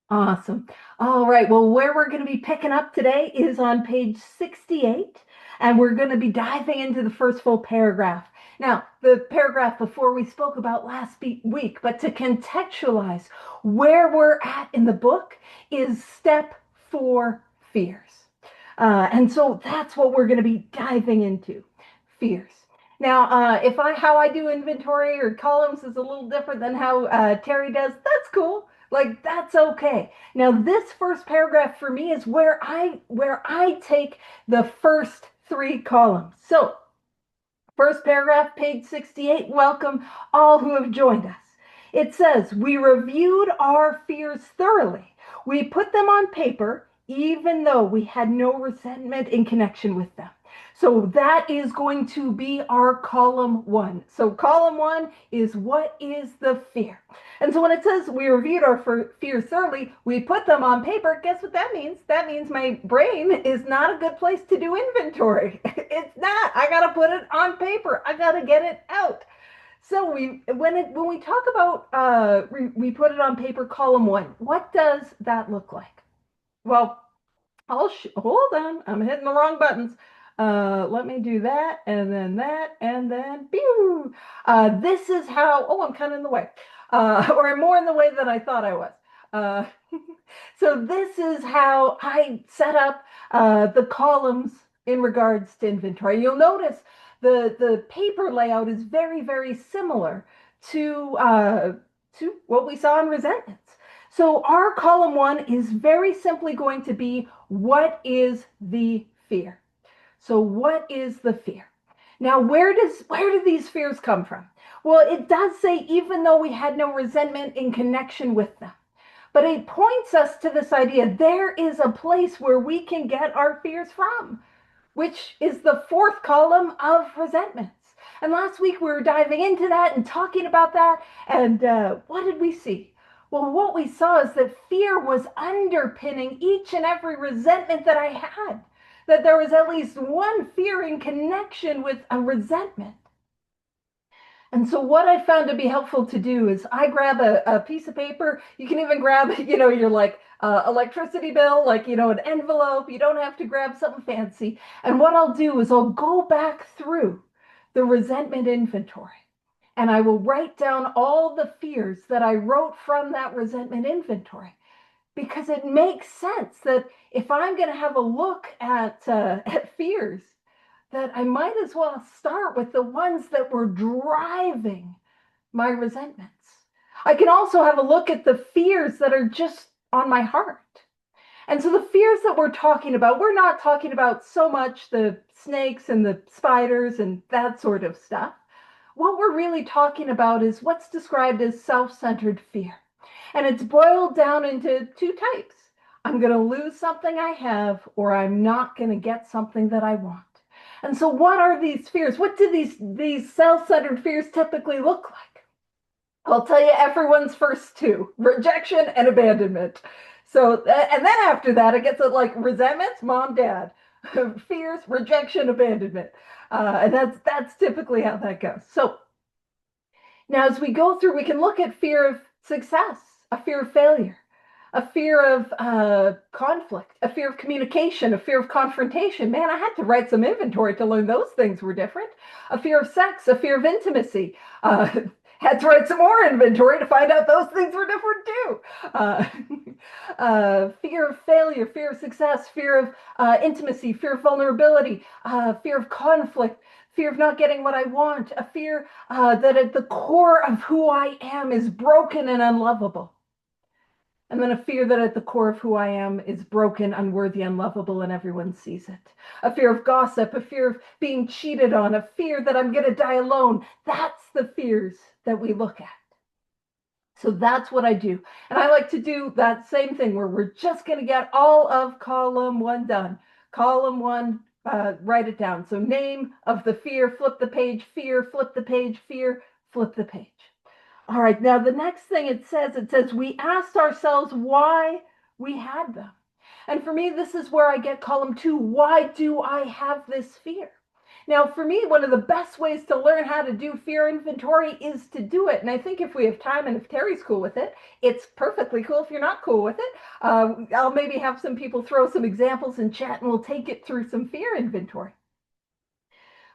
Awesome. All right. Well, where we're going to be picking up today is on page 68, and we're going to be diving into the first full paragraph. Now, the paragraph before we spoke about last week, but to contextualize where we're at in the book is step 4, fears. And so that's what we're going to be diving into, fears. Now, if how I do inventory or columns is a little different than how Terry does, that's cool. Like that's okay. Now, this first paragraph for me is where I take the first 3 columns. So, first paragraph, page 68. Welcome all who have joined us. It says, we reviewed our fears thoroughly. We put them on paper, even though we had no resentment in connection with them. So that is going to be our column 1. So column 1 is what is the fear? And so when it says we reviewed our fears thoroughly, we put them on paper, guess what that means? That means my brain is not a good place to do inventory. It's not. I got to put it on paper. I got to get it out. So when we talk about we put it on paper, column 1, what does that look like? Well, hold on. I'm hitting the wrong buttons. Let me do that, and then, pew. This is how, oh, I'm kind of in the way, or I'm more in the way than I thought I was. Uh, so this is how I set up the columns in regards to inventory. You'll notice the paper layout is very, very similar to what we saw in resentments. So our column 1 is very simply going to be what is the fear? So what is the fear? Now, where do these fears come from? Well, it does say even though we had no resentment in connection with them. But it points us to this idea there is a place where we can get our fears from, which is the 4th column of resentments. And last week we were diving into that and talking about that. And what did we see? Well, what we saw is that fear was underpinning each and every resentment that I had, that there was at least one fear in connection with a resentment. And so what I found to be helpful to do is I grab a piece of paper. You can even grab, your like electricity bill, like, an envelope. You don't have to grab something fancy. And what I'll do is I'll go back through the resentment inventory and I will write down all the fears that I wrote from that resentment inventory, because it makes sense that if I'm going to have a look at fears, that I might as well start with the ones that were driving my resentments. I can also have a look at the fears that are just on my heart. And so the fears that we're talking about, we're not talking about so much the snakes and the spiders and that sort of stuff. What we're really talking about is what's described as self-centered fear. And it's boiled down into 2 types. I'm going to lose something I have, or I'm not going to get something that I want. And so what are these fears? What do these self-centered fears typically look like? I'll tell you everyone's first 2, rejection and abandonment. So, and then after that, it gets like resentments, mom, dad, fears, rejection, abandonment. And that's typically how that goes. So now as we go through, we can look at fear of success, a fear of failure, a fear of conflict, a fear of communication, a fear of confrontation. Man, I had to write some inventory to learn those things were different. A fear of sex, a fear of intimacy. Had to write some more inventory to find out those things were different too. Fear of failure, fear of success, fear of intimacy, fear of vulnerability, fear of conflict, fear of not getting what I want, a fear that at the core of who I am is broken and unlovable. And then a fear that at the core of who I am is broken, unworthy, unlovable, and everyone sees it. A fear of gossip, a fear of being cheated on, a fear that I'm going to die alone. That's the fears that we look at. So that's what I do. And I like to do that same thing where we're just going to get all of column 1 done. Column 1, write it down. So name of the fear, flip the page, fear, flip the page, fear, flip the page. All right, now the next thing it says, we asked ourselves why we had them. And for me, this is where I get column 2. Why do I have this fear? Now, for me, one of the best ways to learn how to do fear inventory is to do it. And I think if we have time and if Terry's cool with it, it's perfectly cool if you're not cool with it. I'll maybe have some people throw some examples in chat and we'll take it through some fear inventory.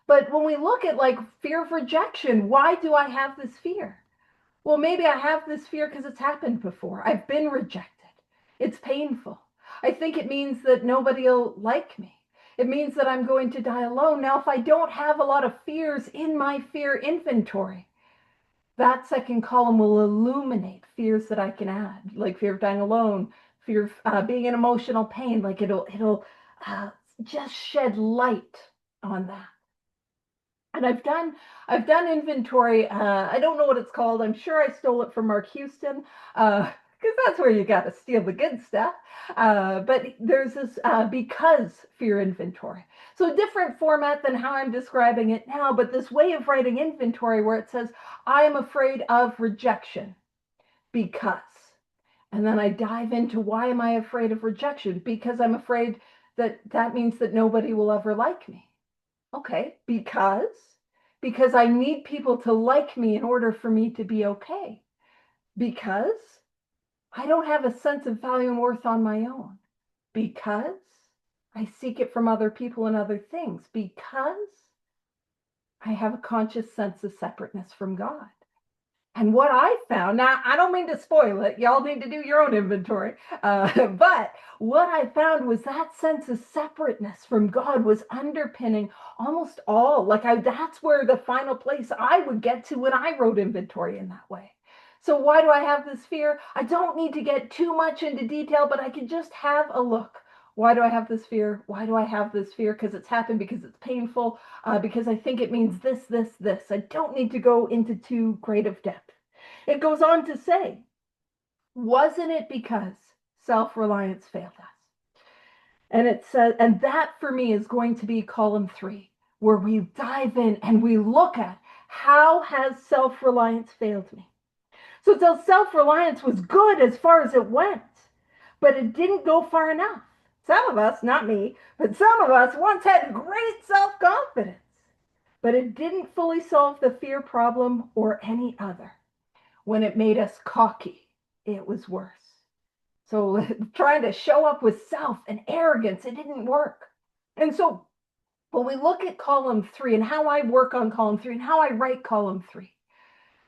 But when we look at like fear of rejection, why do I have this fear? Well, maybe I have this fear because it's happened before. I've been rejected. It's painful. I think it means that nobody will like me. It means that I'm going to die alone. Now, if I don't have a lot of fears in my fear inventory, that second column will illuminate fears that I can add, like fear of dying alone, fear of being in emotional pain. Like it'll just shed light on that. And I've done inventory. I don't know what it's called. I'm sure I stole it from Mark Houston, because that's where you got to steal the good stuff. But there's this because fear inventory. So a different format than how I'm describing it now, but this way of writing inventory where it says, I am afraid of rejection because. And then I dive into why am I afraid of rejection? Because I'm afraid that means that nobody will ever like me. Okay, because I need people to like me in order for me to be okay. Because I don't have a sense of value and worth on my own. Because I seek it from other people and other things. Because I have a conscious sense of separateness from God. And what I found, now I don't mean to spoil it, y'all need to do your own inventory, but what I found was that sense of separateness from God was underpinning almost all, that's where the final place I would get to when I wrote inventory in that way. So why do I have this fear? I don't need to get too much into detail, but I can just have a look. Why do I have this fear? Why do I have this fear? Because it's happened, because it's painful, because I think it means this, this, this. I don't need to go into too great of depth. It goes on to say, wasn't it because self-reliance failed us? And it says, and that for me is going to be column 3, where we dive in and we look at how has self-reliance failed me? So self-reliance was good as far as it went, but it didn't go far enough. Some of us, not me, but some of us once had great self-confidence, but it didn't fully solve the fear problem or any other. When it made us cocky, it was worse. So trying to show up with self and arrogance, it didn't work. And so when we look at column 3 and how I work on column 3 and how I write column 3,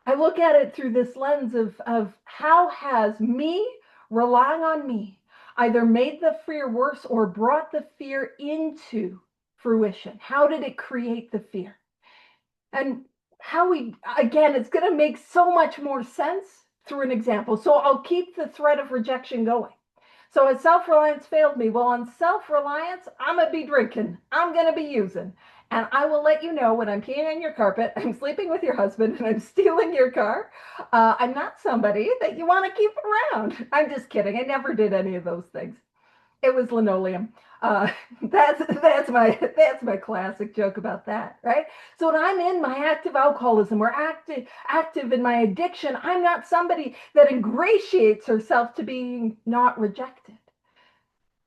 I look at it through this lens of how has me relying on me either made the fear worse or brought the fear into fruition? How did it create the fear? And again, it's going to make so much more sense through an example. So I'll keep the thread of rejection going. So as self-reliance failed me, well, on self-reliance, I'm going to be drinking. I'm going to be using. And I will let you know when I'm peeing on your carpet, I'm sleeping with your husband, and I'm stealing your car. I'm not somebody that you want to keep around. I'm just kidding. I never did any of those things. It was linoleum. That's my classic joke about that, right? So when I'm in my active alcoholism or active in my addiction, I'm not somebody that ingratiates herself to being not rejected.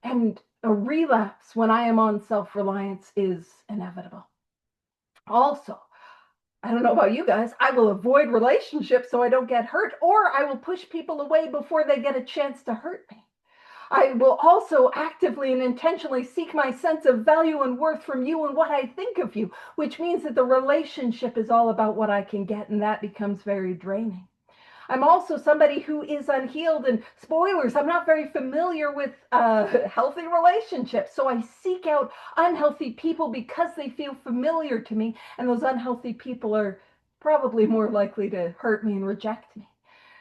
And a relapse when I am on self-reliance is inevitable. Also, I don't know about you guys, I will avoid relationships so I don't get hurt, or I will push people away before they get a chance to hurt me. I will also actively and intentionally seek my sense of value and worth from you and what I think of you, which means that the relationship is all about what I can get, and that becomes very draining. I'm also somebody who is unhealed, and spoilers, I'm not very familiar with healthy relationships. So I seek out unhealthy people because they feel familiar to me, and those unhealthy people are probably more likely to hurt me and reject me.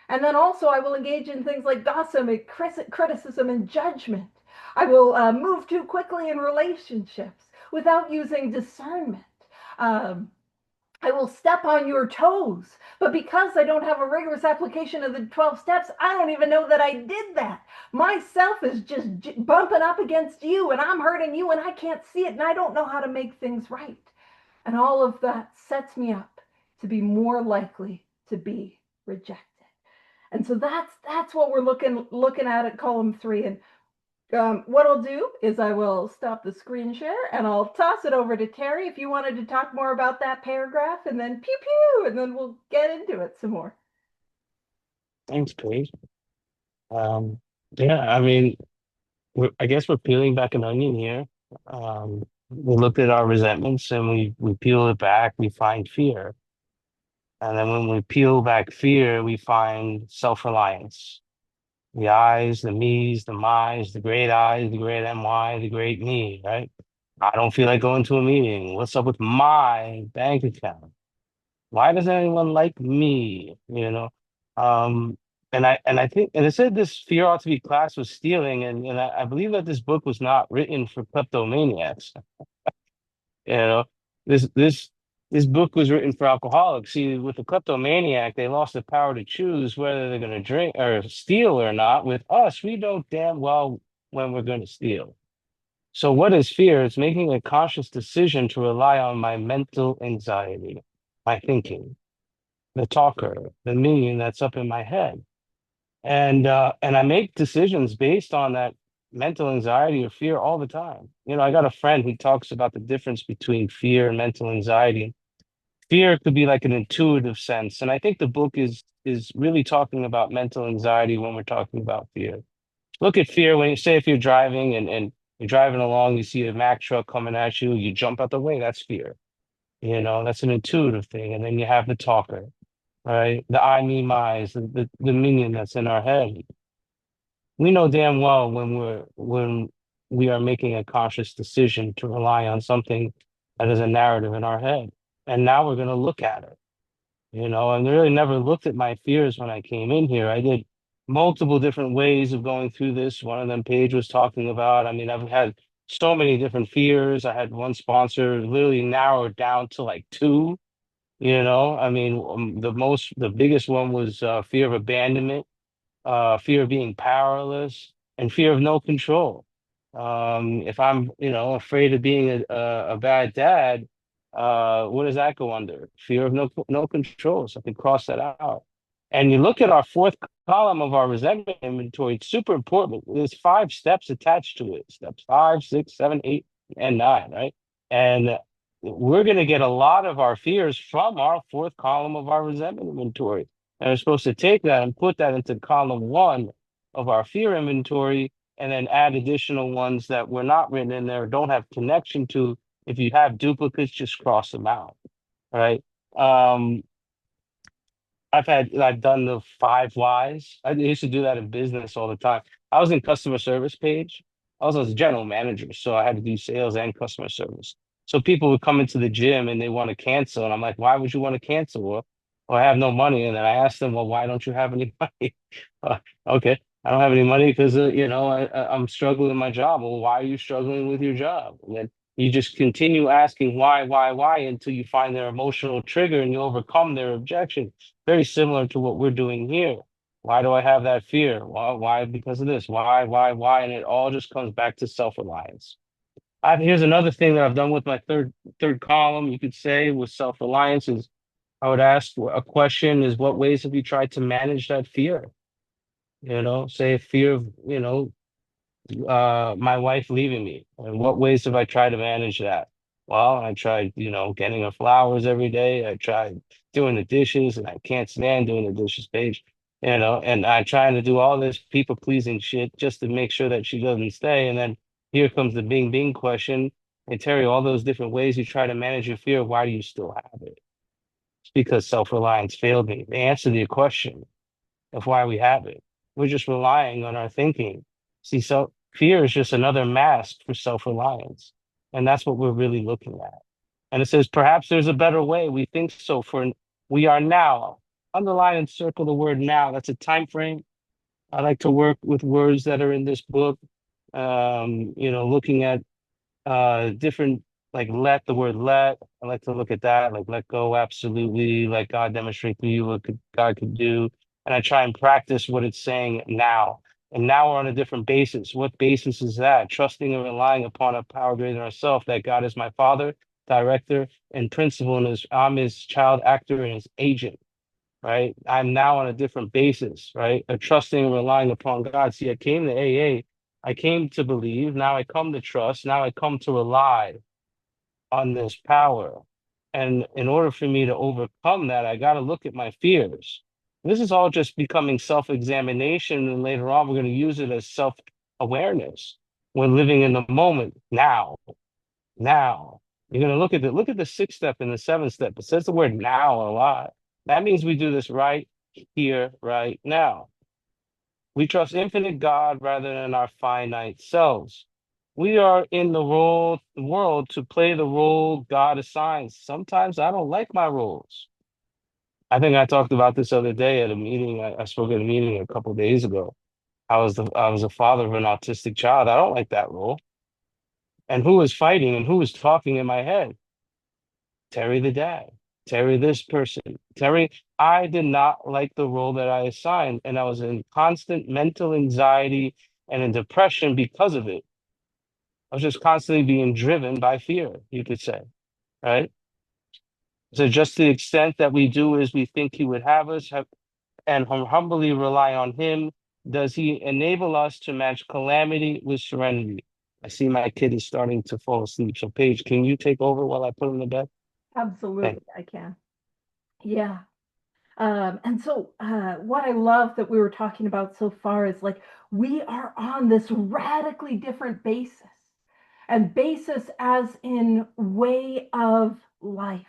And then also I will engage in things like gossip, criticism, and judgment. I will move too quickly in relationships without using discernment. I will step on your toes, but because I don't have a rigorous application of the 12 steps, I don't even know that I did that. Myself is just bumping up against you, and I'm hurting you, and I can't see it, and I don't know how to make things right. And all of that sets me up to be more likely to be rejected. And so that's what we're looking at column 3. And What I'll do is I will stop the screen share and I'll toss it over to Terry if you wanted to talk more about that paragraph, and then pew pew, and then we'll get into it some more. Thanks, Paige. Um, yeah, I mean, I guess we're peeling back an onion here. We looked at our resentments and we peel it back, we find fear. And then when we peel back fear, we find self-reliance. The I's, the me's, the my's, the great I's, the great MY, the great me, right? I don't feel like going to a meeting. What's up with my bank account? Why doesn't anyone like me? And I think and it said this fear ought to be classed with stealing, and I believe that this book was not written for kleptomaniacs. You know, this book was written for alcoholics. See, with the kleptomaniac, they lost the power to choose whether they're going to drink or steal or not. With us, we know damn well when we're going to steal. So, what is fear? It's making a conscious decision to rely on my mental anxiety, my thinking, the talker, the minion that's up in my head. And I make decisions based on that mental anxiety or fear all the time. I got a friend who talks about the difference between fear and mental anxiety. Fear could be like an intuitive sense, and I think the book is really talking about mental anxiety when we're talking about fear. Look at fear when you say if you're driving and you're driving along, you see a Mack truck coming at you, you jump out the way, that's fear. That's an intuitive thing. And then you have the talker, right? The I, me, my's, the minion that's in our head. We know damn well when we are making a conscious decision to rely on something that is a narrative in our head. And now we're going to look at it, and I really never looked at my fears when I came in here. I did multiple different ways of going through this. One of them Paige was talking about. I mean, I've had so many different fears. I had one sponsor literally narrowed down to like two. I mean, the biggest one was fear of abandonment, fear of being powerless, and fear of no control. If I'm, afraid of being a bad dad, what does that go under? Fear of no control. So I can cross that out. And you look at our fourth column of our resentment inventory, it's super important. There's five steps attached to it. Steps 5, 6, 7, 8, and 9, right? And we're going to get a lot of our fears from our fourth column of our resentment inventory. And we're supposed to take that and put that into column one of our fear inventory, and then add additional ones that were not written in there, don't have connection to. If you have duplicates, just cross them out, right? Um, I've done the five whys. I used to do that in business all the time. I was in customer service page. I was a general manager, so I had to do sales and customer service. So people would come into the gym and they want to cancel, and I'm like, why would you want to cancel? Well, I have no money. And then I asked them, well, why don't you have any money? Okay, I don't have any money because I'm struggling in my job. Well, why are you struggling with your job? And then you just continue asking why until you find their emotional trigger and you overcome their objection. Very similar to what we're doing here. Why do I have that fear? Why? Because of this. Why? And it all just comes back to self-reliance. Here's another thing that I've done with my third column, you could say, with self-reliance is I would ask a question is what ways have you tried to manage that fear? Say fear of, my wife leaving me. And what ways have I tried to manage that? Well, I tried, getting her flowers every day. I tried doing the dishes, and I can't stand doing the dishes, Paige. And I'm trying to do all this people pleasing shit just to make sure that she doesn't stay. And then here comes the bing bing question. Hey Terry, all those different ways you try to manage your fear, why do you still have it? It's because self-reliance failed me. The answer to your question of why we have it. We're just relying on our thinking. See, so fear is just another mask for self-reliance. And that's what we're really looking at. And it says, perhaps there's a better way. We think so for we are now. Underline and circle the word now. That's a time frame. I like to work with words that are in this book. Looking at different like let the word let. I like to look at that, like let go, absolutely, like God demonstrate through you what God could do. And I try and practice what it's saying now. And now we're on a different basis. What basis is that? Trusting and relying upon a power greater than ourselves, that God is my father, director, and principal, and I'm his child actor and his agent, right? I'm now on a different basis, right? A trusting and relying upon God. See, I came to AA. I came to believe. Now I come to trust. Now I come to rely on this power. And in order for me to overcome that, I got to look at my fears. This is all just becoming self-examination, and later on, we're going to use it as self-awareness when living in the moment now. Now, you're going to look at the sixth step and the seventh step. It says the word now a lot. That means we do this right here, right now. We trust infinite God rather than our finite selves. We are in the world to play the role God assigns. Sometimes I don't like my roles. I think I talked about this other day at a meeting. I spoke at a meeting a couple of days ago. I was a father of an autistic child. I don't like that role. And who is fighting and who is talking in my head? Terry the dad. Terry this person. Terry, I did not like the role that I assigned, and I was in constant mental anxiety and in depression because of it. I was just constantly being driven by fear, you could say, right? So just to the extent that we do as we think he would have us and humbly rely on him, does he enable us to match calamity with serenity? I see my kid is starting to fall asleep. So Paige, can you take over while I put him to bed? Thank Absolutely, I can. Yeah. And so, what I love that we were talking about so far is like we are on this radically different basis, and basis as in way of life.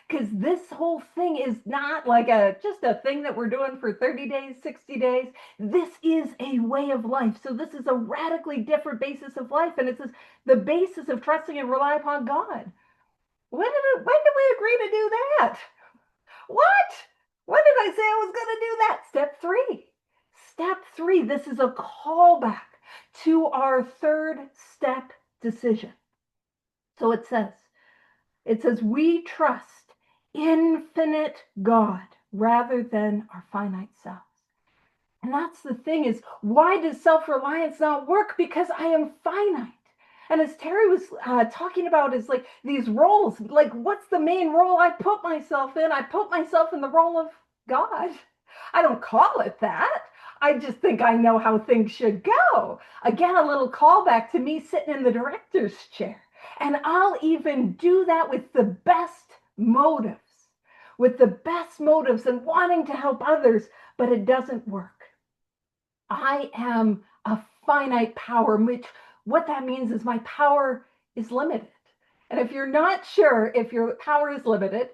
Because this whole thing is not like a just a thing that we're doing for 30 days, 60 days. This is a way of life. So this is a radically different basis of life, and it's the basis of trusting and rely upon God. When did we agree to do that? What? When did I say I was going to do that? Step three. Step three. This is a callback to our third step decision. So it says, we trust infinite God rather than our finite selves. And that's the thing is, why does self-reliance not work? Because I am finite. And as Terry was talking about, is like these roles, like what's the main role I put myself in? I put myself in the role of God. I don't call it that. I just think I know how things should go. Again, a little callback to me sitting in the director's chair. And I'll even do that with the best motives, and wanting to help others, but it doesn't work. I am a finite power, which what that means is my power is limited. And if you're not sure if your power is limited,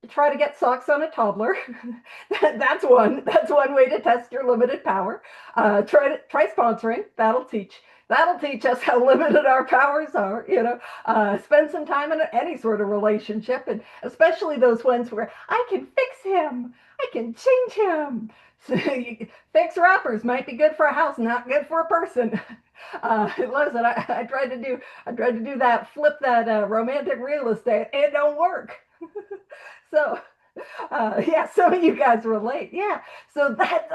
try to get socks on a toddler. That's one way to test your limited power. Try sponsoring. That'll teach us how limited our powers are. Spend some time in any sort of relationship, and especially those ones where I can fix him, I can change him. So fixer uppers might be good for a house, not good for a person. Listen, I tried to do that, flip that romantic real estate. It don't work. So yeah, some of you guys relate. Yeah, so that's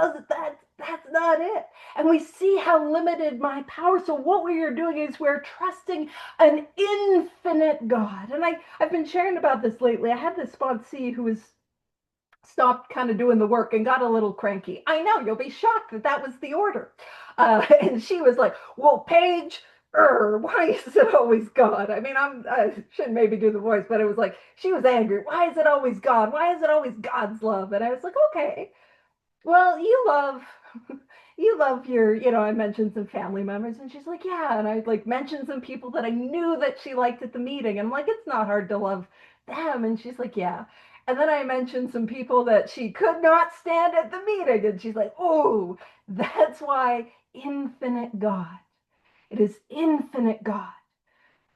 not it. And we see how limited my power. So what we are doing is we're trusting an infinite God. And I've been sharing about this lately. I had this sponsee who was stopped kind of doing the work and got a little cranky. I know you'll be shocked that that was the order. And she was like, "Well, Paige, why is it always God?" I mean, I should maybe do the voice, but it was like she was angry. Why is it always God? Why is it always God's love? And I was like, okay, well, you love your, I mentioned some family members, and she's like, yeah. And I like mentioned some people that I knew that she liked at the meeting. And I'm like, it's not hard to love them. And she's like, yeah. And then I mentioned some people that she could not stand at the meeting. And she's like, oh, that's why infinite God. It is infinite God.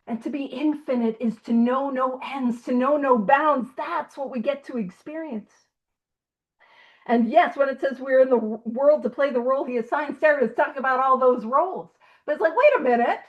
And to be infinite is to know no ends, to know no bounds. That's what we get to experience. And yes, when it says we're in the world to play the role he assigns, Sarah is talking about all those roles. But it's like, wait a minute.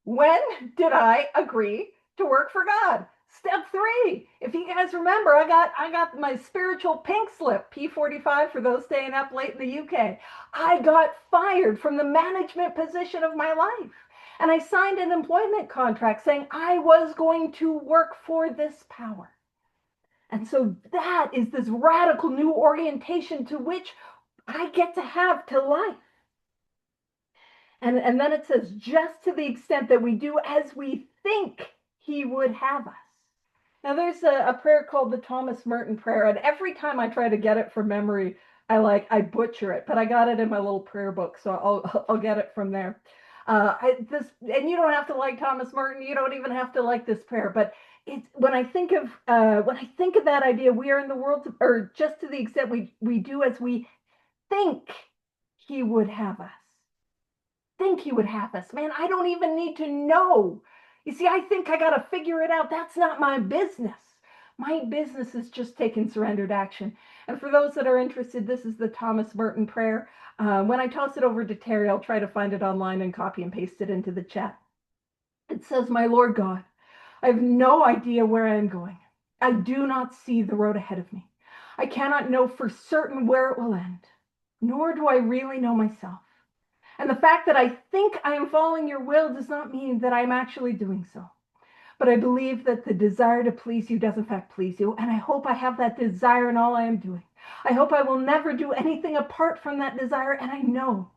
When did I agree to work for God? Step three. If you guys remember, I got my spiritual pink slip, P45 for those staying up late in the UK. I got fired from the management position of my life. And I signed an employment contract saying I was going to work for this power. And so that is this radical new orientation to which I get to have to life. And then it says, just to the extent that we do as we think he would have us. Now there's a prayer called the Thomas Merton prayer, and every time I try to get it from memory, I butcher it, but I got it in my little prayer book, so I'll get it from there. And you don't have to like Thomas Merton, you don't even have to like this prayer, but it's when I think of that idea, we are in the world, or just to the extent we do as we think he would have us. Think he would have us. Man, I don't even need to know. You see, I think I got to figure it out. That's not my business. My business is just taking surrendered action. And for those that are interested, this is the Thomas Merton prayer. When I toss it over to Terry, I'll try to find it online and copy and paste it into the chat. It says, my Lord God, I have no idea where I am going. I do not see the road ahead of me. I cannot know for certain where it will end, nor do I really know myself. And the fact that I think I am following your will does not mean that I'm actually doing so. But I believe that the desire to please you does in fact please you. And I hope I have that desire in all I am doing. I hope I will never do anything apart from that desire. And I know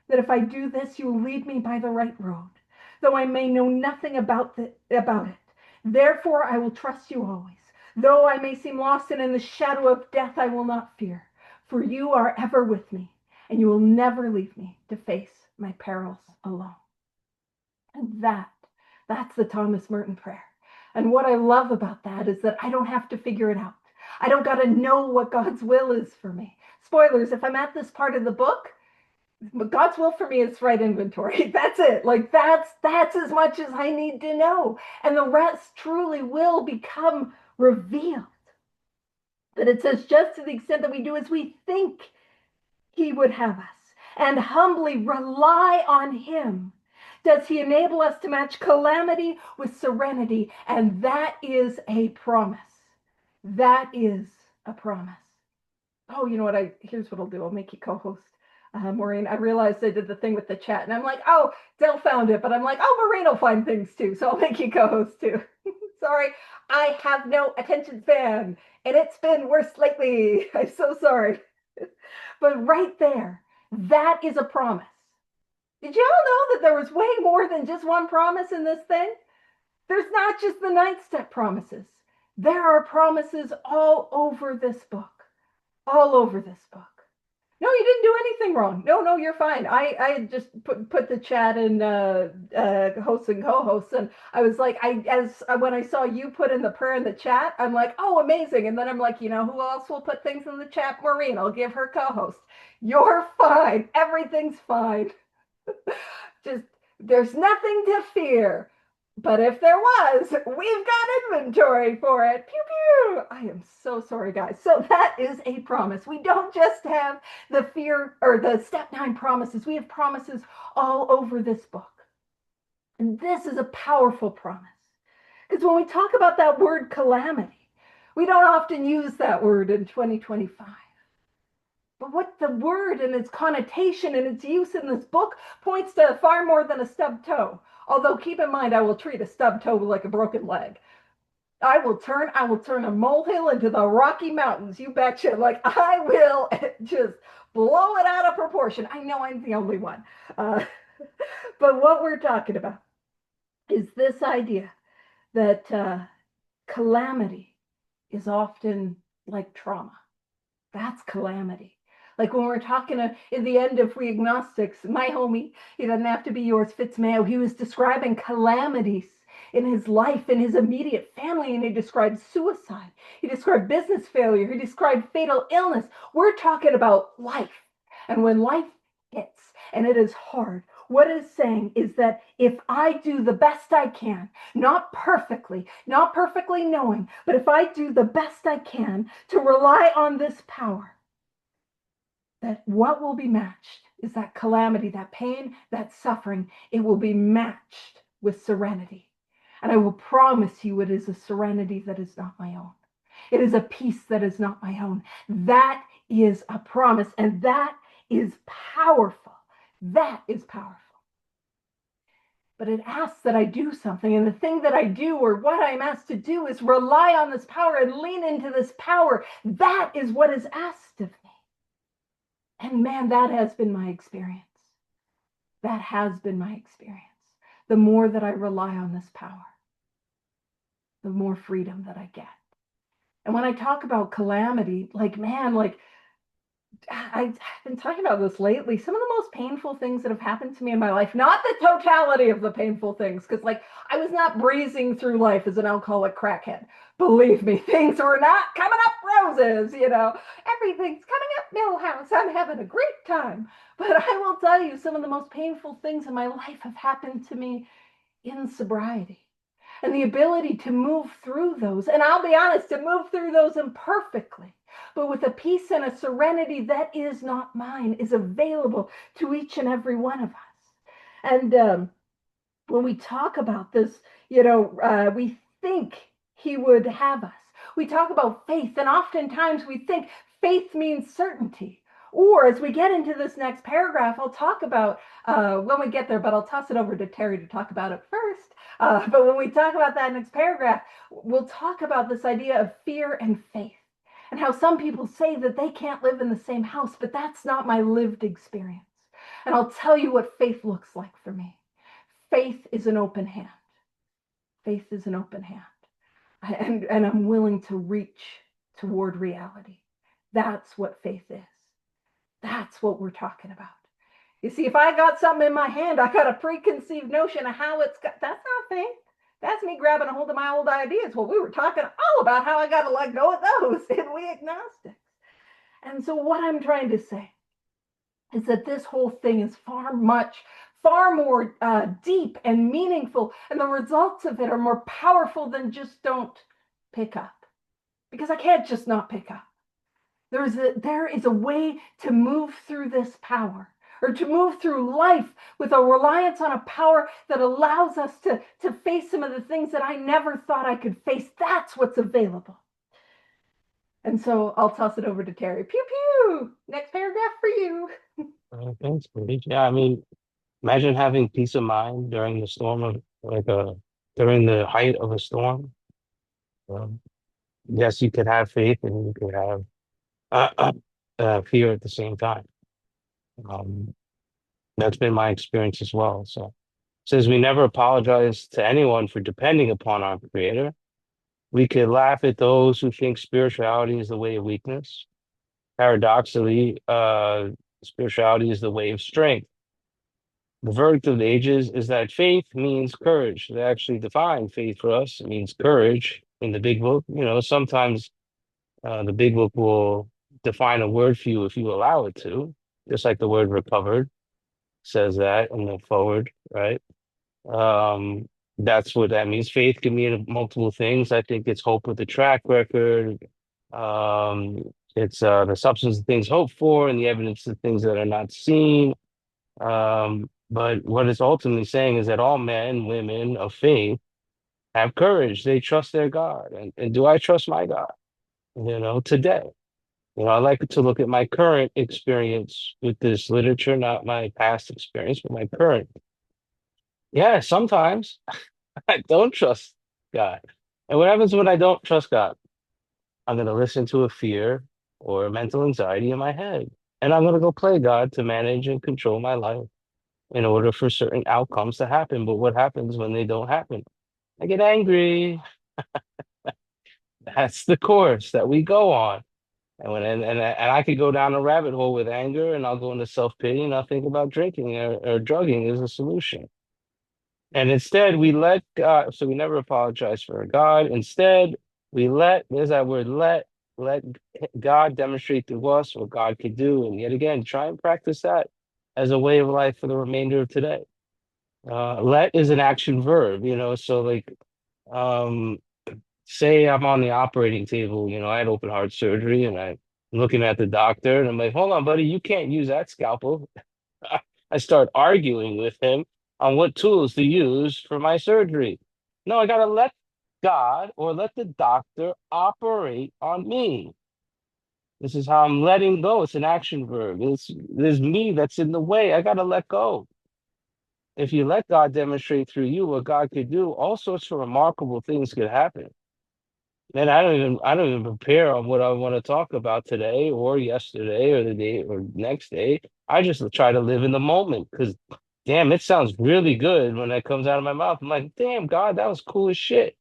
that if I do this, you will lead me by the right road, though I may know nothing about it. Therefore, I will trust you always. Though I may seem lost and in the shadow of death, I will not fear, for you are ever with me, and you will never leave me to face my perils alone. And that's the Thomas Merton prayer. And what I love about that is that I don't have to figure it out. I don't got to know what God's will is for me. Spoilers, if I'm at this part of the book, God's will for me is right inventory. That's it. Like that's as much as I need to know. And the rest truly will become revealed. But it says, just to the extent that we do as we think he would have us, and humbly rely on him, does he enable us to match calamity with serenity. And that is a promise. That is a promise. Oh, you know what? Here's what I'll do. I'll make you co-host. Maureen, I realized I did the thing with the chat, and I'm like, oh, Dell found it, but I'm like, oh, Maureen will find things too, so I'll make you co-host too. Sorry, I have no attention span, and it's been worse lately. I'm so sorry. But right there, that is a promise. Did you all know that there was way more than just one promise in this thing? There's not just the 9th step promises. There are promises all over this book. All over this book. No, you didn't do anything wrong. No, you're fine. I just put the chat in hosts and co-hosts, and I was like, when I saw you put in the prayer in the chat, I'm like, oh, amazing. And then I'm like, you know who else will put things in the chat? Maureen. I'll give her co-host. You're fine. Everything's fine. Just there's nothing to fear. But if there was, we've got inventory for it. Pew, pew. I am so sorry, guys. So that is a promise. We don't just have the fear or the step 9 promises. We have promises all over this book. And this is a powerful promise. Because when we talk about that word calamity, we don't often use that word in 2025. But what the word and its connotation and its use in this book points to far more than a stubbed toe. Although keep in mind, I will treat a stubbed toe like a broken leg. I will turn a molehill into the Rocky Mountains. You betcha. Like I will just blow it out of proportion. I know I'm the only one. But what we're talking about is this idea that calamity is often like trauma. That's calamity. Like when we're talking in the end of We Agnostics, my homie, he doesn't have to be yours, Fitzmayo, he was describing calamities in his life, in his immediate family, and he described suicide. He described business failure. He described fatal illness. We're talking about life. And when life hits, and it is hard, what it's saying is that if I do the best I can, not perfectly knowing, but if I do the best I can to rely on this power, that what will be matched is that calamity, that pain, that suffering. It will be matched with serenity. And I will promise you it is a serenity that is not my own. It is a peace that is not my own. That is a promise, and that is powerful. That is powerful. But it asks that I do something, and the thing that I do, or what I'm asked to do, is rely on this power and lean into this power. That is what is asked of me. And man, that has been my experience. That has been my experience. The more that I rely on this power, the more freedom that I get. And when I talk about calamity, like, man, like, I've been talking about this lately. Some of the most painful things that have happened to me in my life, not the totality of the painful things, because, like, I was not breezing through life as an alcoholic crackhead. Believe me, things were not coming up roses, Everything's coming up Millhouse. I'm having a great time. But I will tell you, some of the most painful things in my life have happened to me in sobriety, and the ability to move through those. And I'll be honest, to move through those imperfectly, but with a peace and a serenity that is not mine, is available to each and every one of us. And when we talk about this, we think he would have us. We talk about faith, and oftentimes we think faith means certainty. Or as we get into this next paragraph, I'll talk about when we get there, but I'll toss it over to Terry to talk about it first. But when we talk about that next paragraph, we'll talk about this idea of fear and faith, and how some people say that they can't live in the same house, but that's not my lived experience. And I'll tell you what faith looks like for me. Faith is an open hand. Faith is an open hand. And I'm willing to reach toward reality. That's what faith is. That's what we're talking about. You see, if I got something in my hand, I got a preconceived notion of how it's got. That's not faith. That's me grabbing a hold of my old ideas. Well, we were talking all about how I got to let go of those in We Agnostics. And so what I'm trying to say is that this whole thing is far more deep and meaningful, and the results of it are more powerful than just don't pick up. Because I can't just not pick up. There is a way to move through this power, or to move through life with a reliance on a power that allows us to face some of the things that I never thought I could face. That's what's available. And so I'll toss it over to Terry. Pew pew. Next paragraph for you. Thanks, Paige. Yeah, I mean, imagine having peace of mind during the storm of during the height of a storm. Um, yes, you could have faith and you could have fear at the same time. Um, that's been my experience as well. So, it says we never apologize to anyone for depending upon our Creator. We could laugh at those who think spirituality is the way of weakness. Paradoxically, spirituality is the way of strength. The verdict of the ages is that faith means courage. They actually define faith for us. It means courage in the big book. Sometimes the big book will define a word for you if you allow it to, just like the word recovered says that in the forward, right? Um, that's what that means. Faith can mean multiple things. I think it's hope with a track record. Um, it's the substance of things hoped for and the evidence of things that are not seen. But what it's ultimately saying is that all men, women of faith have courage. They trust their God. And do I trust my God? Today. I like to look at my current experience with this literature, not my past experience, but my current. Yeah, sometimes I don't trust God. And what happens when I don't trust God? I'm going to listen to a fear or a mental anxiety in my head. And I'm going to go play God to manage and control my life in order for certain outcomes to happen. But what happens when they don't happen? I get angry. That's the course that we go on. And I could go down a rabbit hole with anger, and I'll go into self-pity, and I'll think about drinking or drugging as a solution. And instead, we let God, so we never apologize for God. Instead, there's that word, let God demonstrate to us what God could do. And yet again, try and practice that as a way of life for the remainder of today. Let is an action verb, so like, um, say I'm on the operating table, I had open heart surgery and I'm looking at the doctor and I'm like, hold on, buddy, you can't use that scalpel. I start arguing with him on what tools to use for my surgery. No, I gotta let God or let the doctor operate on me. This is how I'm letting go. It's an action verb. There's me that's in the way. I gotta let go. If you let God demonstrate through you what God could do, all sorts of remarkable things could happen. Man, I don't even prepare on what I want to talk about today or yesterday or the day or next day. I just try to live in the moment because damn, it sounds really good when that comes out of my mouth. I'm like, damn, God, that was cool as shit.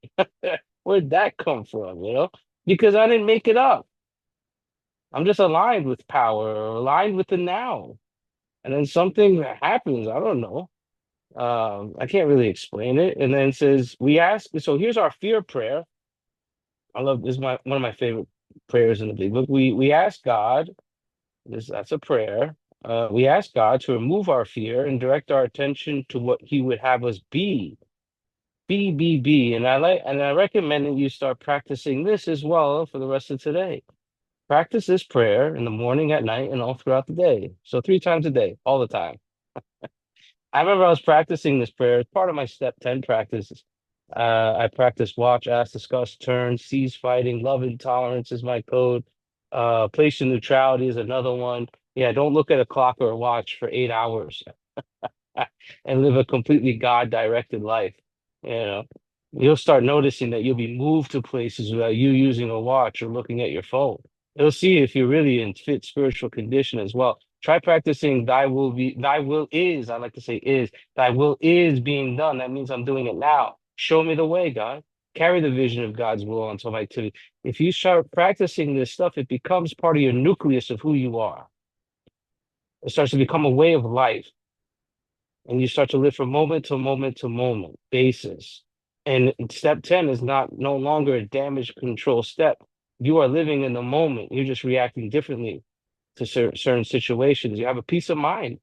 Where'd that come from, you know? Because I didn't make it up. I'm just aligned with power or aligned with the now. And then something happens. I don't know. I can't really explain it. And then it says, we ask, so here's our fear prayer. I love this is my one of my favorite prayers in the big book. We ask God, that's a prayer. We ask God to remove our fear and direct our attention to what He would have us be. Be. And I recommend that you start practicing this as well for the rest of today. Practice this prayer in the morning, at night, and all throughout the day. So 3 times a day, all the time. I remember I was practicing this prayer as part of my step 10 practices. I practice watch, ask, discuss, turn, cease fighting, love and tolerance is my code. Patient neutrality is another one. Yeah, don't look at a clock or a watch for 8 hours and live a completely God-directed life. You know, you'll start noticing that you'll be moved to places without you using a watch or looking at your phone. You'll see if you're really in fit spiritual condition as well. Try practicing thy will is, I like to say is, thy will is being done. That means I'm doing it now. Show me the way, God. Carry the vision of God's will onto my activity. If you start practicing this stuff, it becomes part of your nucleus of who you are. It starts to become a way of life, and you start to live from moment to moment to moment basis. And step 10 is not no longer a damage control step. You are living in the moment. You're just reacting differently to certain situations. You have a peace of mind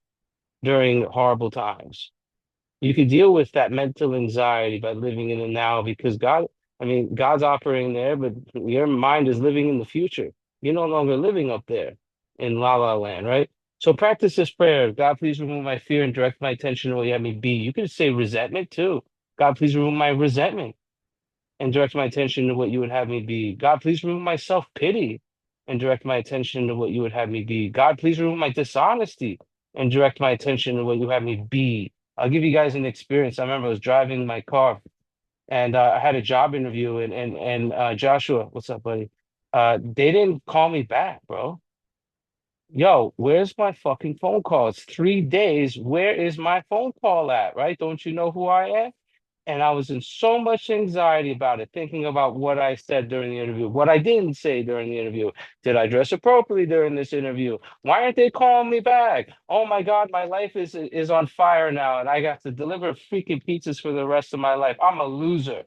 during horrible times. You could deal with that mental anxiety by living in the now because God's operating there, but your mind is living in the future. You're no longer living up there in La La Land, right? So practice this prayer. God, please remove my fear and direct my attention to what you have me be. You could say resentment too. God, please remove my resentment and direct my attention to what you would have me be. God, please remove my self-pity and direct my attention to what you would have me be. God, please remove my dishonesty and direct my attention to what you have me be. I'll give you guys an experience. I remember I was driving my car and I had a job interview and Joshua, what's up, buddy? They didn't call me back, bro. Yo, where's my fucking phone call? It's 3 days. Where is my phone call at? Right? Don't you know who I am? And I was in so much anxiety about it, thinking about what I said during the interview, what I didn't say during the interview. Did I dress appropriately during this interview? Why aren't they calling me back? Oh my God, my life is on fire now, and I got to deliver freaking pizzas for the rest of my life. I'm a loser.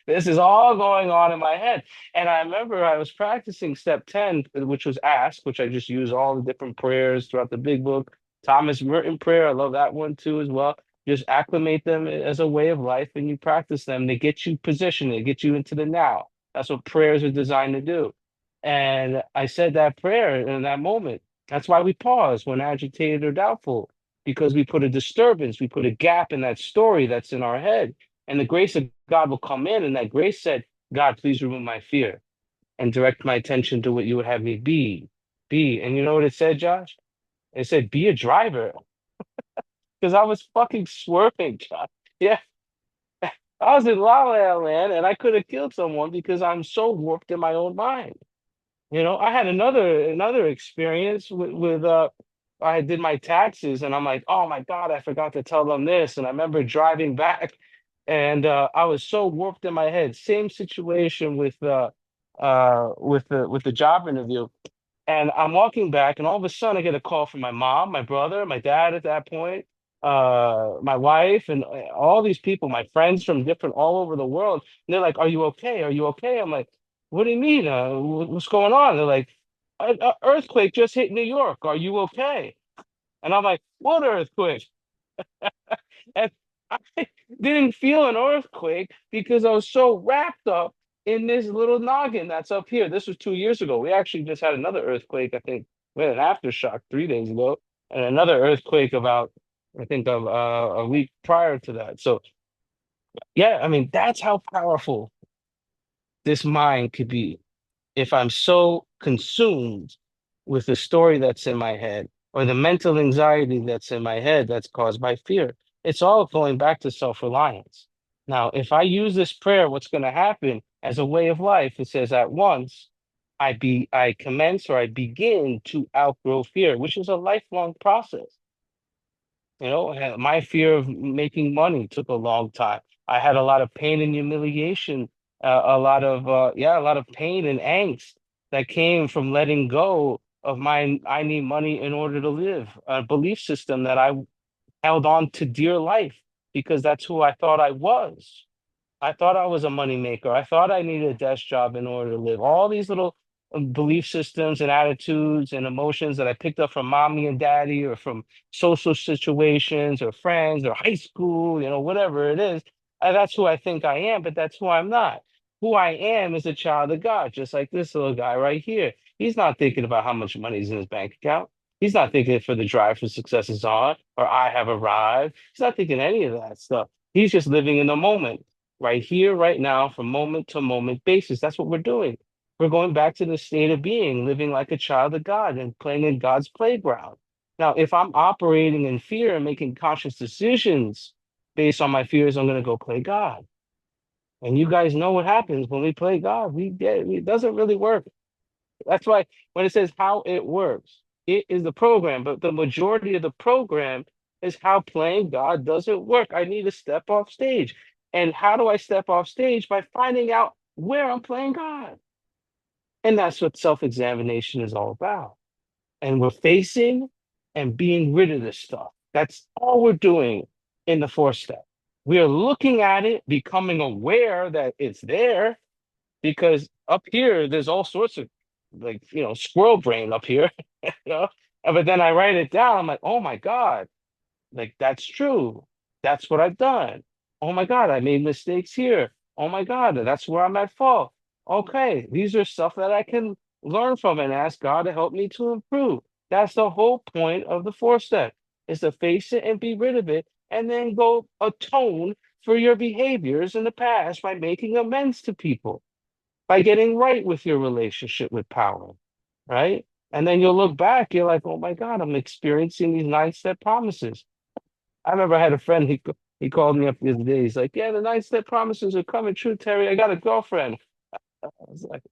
This is all going on in my head. And I remember I was practicing step 10, which was ask, which I just use all the different prayers throughout the big book. Thomas Merton prayer, I love that one too as well. Just acclimate them as a way of life and you practice them. They get you positioned, they get you into the now. That's what prayers are designed to do. And I said that prayer in that moment. That's why we pause when agitated or doubtful, because we put a disturbance, we put a gap in that story that's in our head. And the grace of God will come in. And that grace said, God, please remove my fear and direct my attention to what you would have me be. Be. And you know what it said, Josh? It said, be a driver. Because I was fucking swerving, Josh. Yeah. I was in La La Land and I could have killed someone because I'm so warped in my own mind. You know, I had another experience with I did my taxes and I'm like, oh my God, I forgot to tell them this. And I remember driving back and I was so warped in my head. Same situation with the job interview. And I'm walking back, and all of a sudden I get a call from my mom, my brother, my dad at that point, my wife, and all these people, my friends from different all over the world. And they're like, "Are you okay? Are you okay?" I'm like, "What do you mean? What's going on?" They're like, "A earthquake just hit New York. Are you okay?" And I'm like, "What earthquake?" And I didn't feel an earthquake because I was so wrapped up in this little noggin that's up here. This was 2 years ago. We actually just had another earthquake, I think. We had an aftershock 3 days ago, and another earthquake about, I think, a week prior to that. So, yeah, I mean, that's how powerful this mind could be if I'm so consumed with the story that's in my head or the mental anxiety that's in my head that's caused by fear. It's all going back to self-reliance. Now, if I use this prayer, what's going to happen as a way of life? It says at once I commence or I begin to outgrow fear, which is a lifelong process. My fear of making money took a long time. I had a lot of pain and humiliation, a lot of pain and angst that came from letting go of my I need money in order to live, a belief system that I held on to dear life because that's who I thought I was. I thought I was a moneymaker. I thought I needed a desk job in order to live. All these little belief systems and attitudes and emotions that I picked up from mommy and daddy or from social situations or friends or high school, whatever it is. That's who I think I am, but that's who I'm not. Who I am is a child of God, just like this little guy right here. He's not thinking about how much money is in his bank account. He's not thinking for the drive for success is on or I have arrived. He's not thinking any of that stuff. He's just living in the moment right here, right now, from moment to moment basis. That's what we're doing. We're going back to the state of being, living like a child of God and playing in God's playground. Now, if I'm operating in fear and making conscious decisions based on my fears, I'm going to go play God. And you guys know what happens when we play God. It doesn't really work. That's why when it says how it works, it is the program, but the majority of the program is how playing God doesn't work. I need to step off stage. And how do I step off stage? By finding out where I'm playing God. And that's what self-examination is all about. And we're facing and being rid of this stuff. That's all we're doing in the fourth step. We are looking at it, becoming aware that it's there, because up here there's all sorts of squirrel brain up here, you know. But then I write it down. I'm like, oh my God, like that's true. That's what I've done. Oh my God, I made mistakes here. Oh my God, that's where I'm at fault. Okay, these are stuff that I can learn from and ask God to help me to improve. That's the whole point of the fourth step, is to face it and be rid of it, and then go atone for your behaviors in the past by making amends to people, by getting right with your relationship with power, right? And then you'll look back, you're like, oh my God, I'm experiencing these nine-step promises. I remember I had a friend, he called me up the other day. He's like, yeah, the nine-step promises are coming true, Terry. I got a girlfriend. I was like,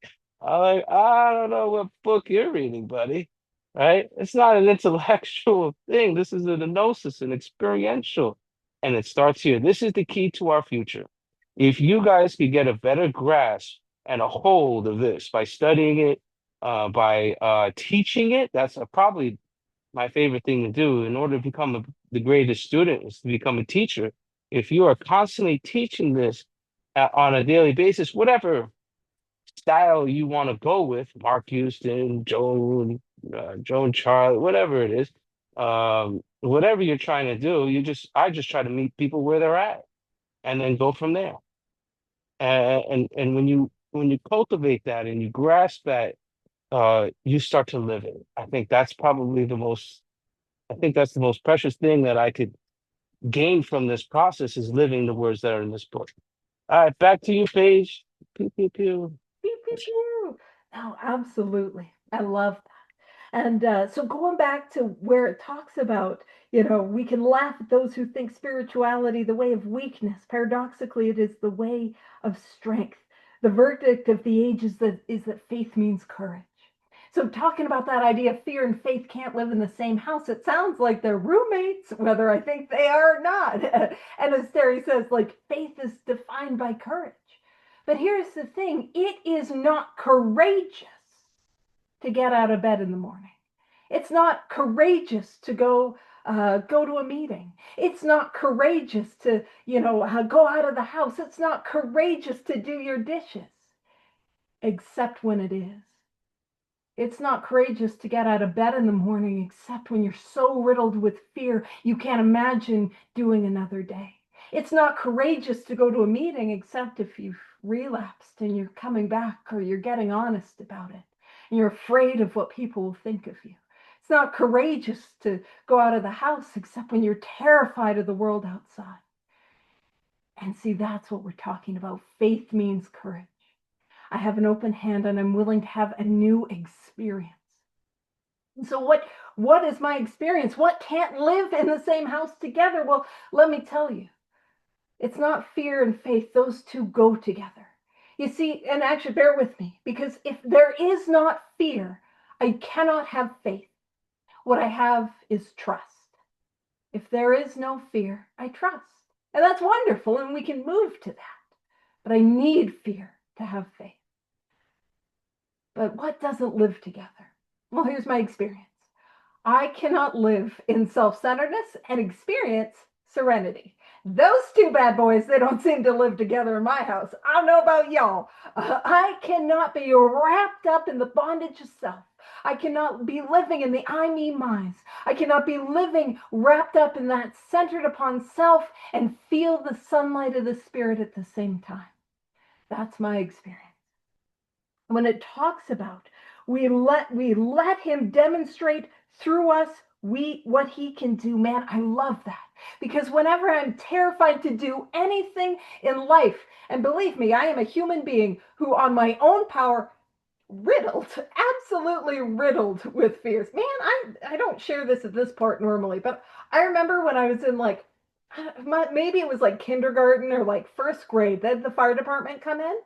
I don't know what book you're reading, buddy. Right? It's not an intellectual thing. This is an gnosis, an experiential. And it starts here. This is the key to our future. If you guys could get a better grasp and a hold of this by studying it, by teaching it, that's probably my favorite thing to do. In order to become the greatest student is to become a teacher. If you are constantly teaching this on a daily basis, whatever style you want to go with, Mark Houston, Joan Charlie, whatever it is, whatever you're trying to do, I just try to meet people where they're at and then go from there. And when you cultivate that and you grasp that, you start to live it. I think that's the most precious thing that I could gain from this process is living the words that are in this book. All right, back to you, Paige. Pew, pew, pew. Pew, pew, pew. No, absolutely. I love that. And so going back to where it talks about, we can laugh at those who think spirituality the way of weakness. Paradoxically, it is the way of strength. The verdict of the age is that faith means courage. So talking about that idea of fear and faith can't live in the same house, it sounds like they're roommates, whether I think they are or not. And as Terry says, like faith is defined by courage. But here's the thing, it is not courageous to get out of bed in the morning. It's not courageous to go to a meeting. It's not courageous to go out of the house. It's not courageous to do your dishes, except when it is. It's not courageous to get out of bed in the morning, except when you're so riddled with fear you can't imagine doing another day. It's not courageous to go to a meeting, except if you've relapsed and you're coming back or you're getting honest about it and you're afraid of what people will think of you. It's not courageous to go out of the house, except when you're terrified of the world outside. And see, that's what we're talking about. Faith means courage. I have an open hand and I'm willing to have a new experience. So what is my experience? What can't live in the same house together? Well, let me tell you. It's not fear and faith. Those two go together. You see, and actually bear with me, because if there is not fear, I cannot have faith. What I have is trust. If there is no fear, I trust. And that's wonderful, and we can move to that. But I need fear to have faith. But what doesn't live together? Well, here's my experience. I cannot live in self centeredness and experience serenity. Those two bad boys, they don't seem to live together in my house. I don't know about y'all. I cannot be wrapped up in the bondage of self. I cannot be living in the I, me, mines. I cannot be living wrapped up in that centered upon self and feel the sunlight of the Spirit at the same time. That's my experience. When it talks about we let him demonstrate through us what he can do, man, I love that. Because whenever I'm terrified to do anything in life, and believe me, I am a human being who on my own power riddled, absolutely riddled with fears. Man, I don't share this at this part normally, but I remember when I was in like maybe it was like kindergarten or like first grade that the fire department come in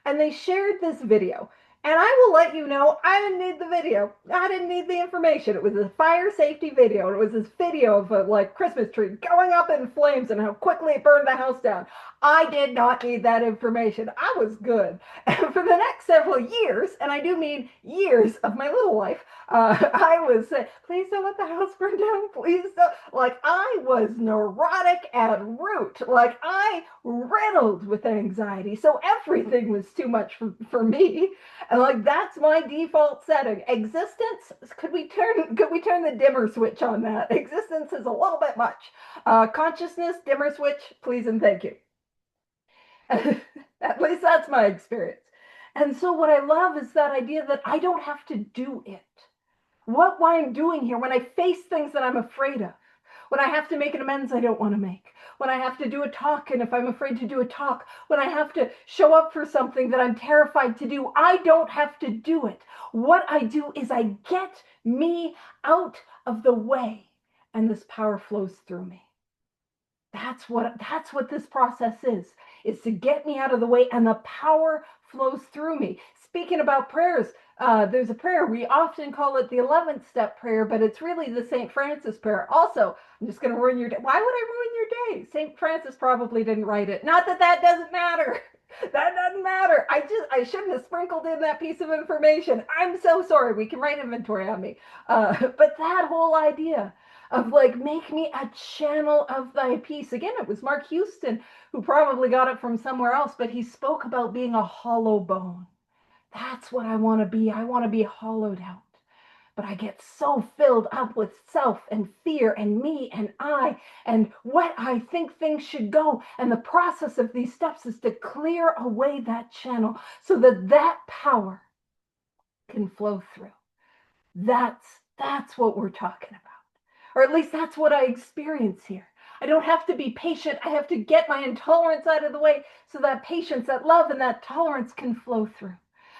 and they shared this video. And I will let you know, I didn't need the video. I didn't need the information. It was a fire safety video. And it was this video of a like Christmas tree going up in flames and how quickly it burned the house down. I did not need that information. I was good. And for the next several years, and I do mean years of my little life, I was saying, please don't let the house burn down. Please don't. Like, I was neurotic at root. Like, I riddled with anxiety. So everything was too much for me. And like, that's my default setting. Existence, could we turn the dimmer switch on that? Existence is a little bit much. Consciousness, dimmer switch, please and thank you. At least that's my experience. And so what I love is that idea that I don't have to do it. What I'm doing here, when I face things that I'm afraid of, when I have to make an amends I don't want to make, when I have to do a talk, and if I'm afraid to do a talk, when I have to show up for something that I'm terrified to do, I don't have to do it. What I do is I get me out of the way, and this power flows through me. That's what this process is to get me out of the way, and the power flows through me. Speaking about prayers, there's a prayer we often call it the 11th step prayer, but it's really the St. Francis prayer. Also, I'm just going to ruin your day. Why would I ruin your day? St. Francis probably didn't write it. Not that that doesn't matter. That doesn't matter. I shouldn't have sprinkled in that piece of information. I'm so sorry. We can write inventory on me. But that whole idea of like, make me a channel of thy peace. Again, it was Mark Houston who probably got it from somewhere else, but he spoke about being a hollow bone. That's what I want to be. I want to be hollowed out. But I get so filled up with self and fear and me and I and what I think things should go. And the process of these steps is to clear away that channel so that that power can flow through. That's what we're talking about. Or at least that's what I experience here. I don't have to be patient. I have to get my intolerance out of the way so that patience, that love, and that tolerance can flow through.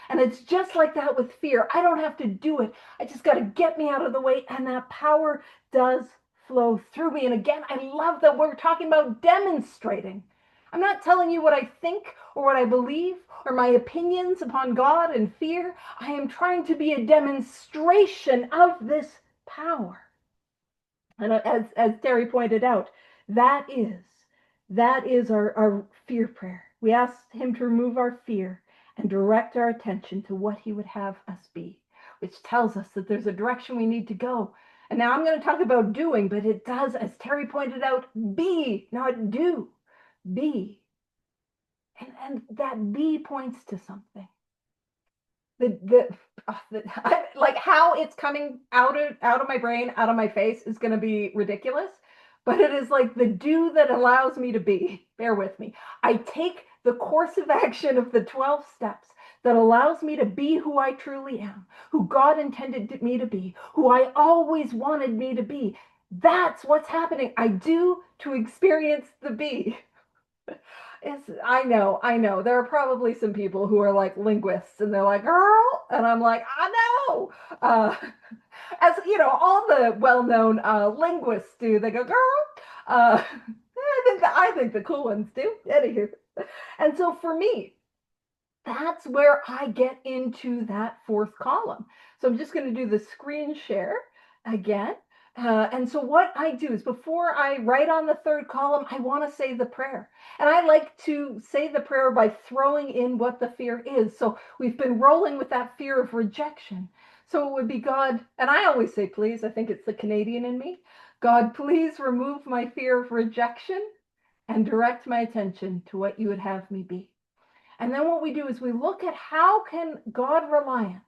And it's just like that with fear. I don't have to do it. I just got to get me out of the way, and that power does flow through me. And again, I love that we're talking about demonstrating. I'm not telling you what I think or what I believe or my opinions upon God and fear. I am trying to be a demonstration of this power. And as Terry pointed out, that is our fear prayer. We ask him to remove our fear and direct our attention to what he would have us be, which tells us that there's a direction we need to go. And now I'm going to talk about doing, but it does, as Terry pointed out, be, not do. Be. And that be points to something. Like how it's coming out of my brain, out of my face is going to be ridiculous, but it is like the do that allows me to be. Bear with me. I take the course of action of the 12 steps that allows me to be who I truly am, who God intended me to be, who I always wanted me to be. That's what's happening. I do to experience the be. I know. There are probably some people who are like linguists and they're like, girl, and I'm like, I know. As you know, all the well-known linguists do. They go, girl. I think the cool ones do. Anywho, and so for me, that's where I get into that fourth column. So I'm just going to do the screen share again. And so what I do is before I write on the third column, I want to say the prayer. And I like to say the prayer by throwing in what the fear is. So we've been rolling with that fear of rejection. So it would be God, and I always say, please, I think it's the Canadian in me. God, please remove my fear of rejection and direct my attention to what you would have me be. And then what we do is we look at how can God reliance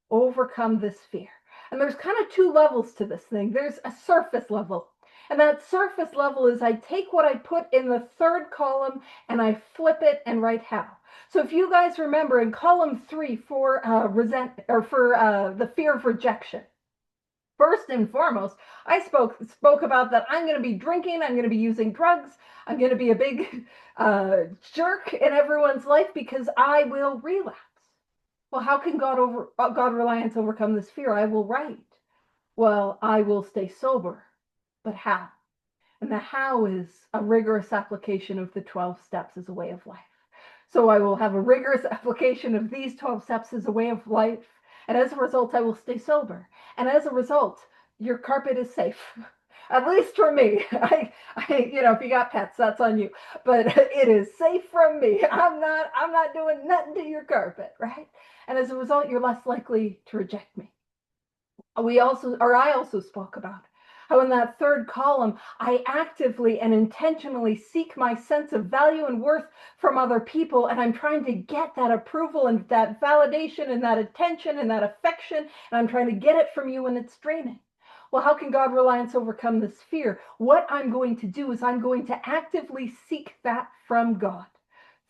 overcome this fear. And there's kind of two levels to this thing. There's a surface level. And that surface level is I take what I put in the third column and I flip it and write how. So if you guys remember in column 3 for the fear of rejection, first and foremost, I spoke about that I'm going to be drinking, I'm going to be using drugs, I'm going to be a big jerk in everyone's life because I will relapse. Well, how can God reliance overcome this fear? I will write. Well, I will stay sober, but how? And the how is a rigorous application of the 12 steps as a way of life. So I will have a rigorous application of these 12 steps as a way of life. And as a result, I will stay sober. And as a result, your carpet is safe. At least for me. If you got pets, that's on you. But it is safe from me. I'm not doing nothing to your carpet, right? And as a result, you're less likely to reject me. I also spoke about how in that third column, I actively and intentionally seek my sense of value and worth from other people. And I'm trying to get that approval and that validation and that attention and that affection. And I'm trying to get it from you when it's draining. Well, how can God reliance overcome this fear? What I'm going to do is I'm going to actively seek that from God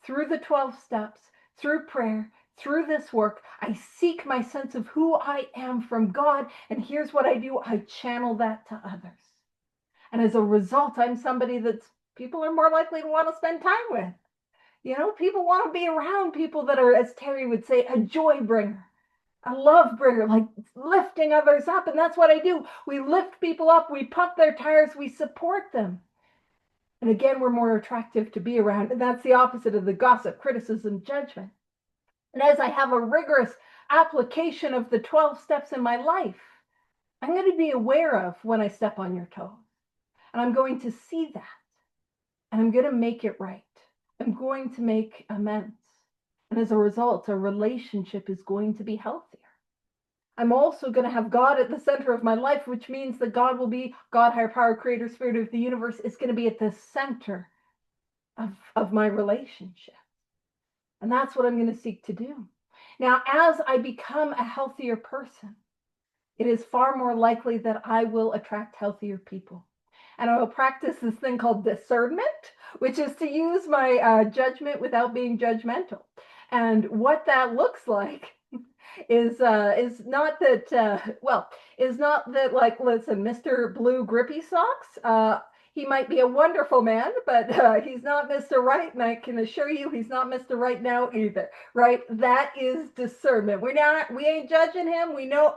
through the 12 steps, through prayer, through this work. I seek my sense of who I am from God. And here's what I do. I channel that to others. And as a result, I'm somebody that people are more likely to want to spend time with. People want to be around people that are, as Terry would say, a joy bringer, a love bringer, like lifting others up. And that's what I do. We lift people up. We pump their tires. We support them. And again, we're more attractive to be around. And that's the opposite of the gossip, criticism, judgment. And as I have a rigorous application of the 12 steps in my life, I'm going to be aware of when I step on your toes. And I'm going to see that. And I'm going to make it right. I'm going to make amends. And as a result, our relationship is going to be healthier. I'm also going to have God at the center of my life, which means that God will be God, higher power, creator, spirit of the universe, is going to be at the center of my relationship. And that's what I'm going to seek to do. Now, as I become a healthier person, it is far more likely that I will attract healthier people. And I will practice this thing called discernment, which is to use my judgment without being judgmental. And what that looks like is not that like, listen, Mr. Blue Grippy Socks, he might be a wonderful man, but he's not Mr. Right, and I can assure you he's not Mr. Right now either, right? That is discernment. We ain't judging him. We know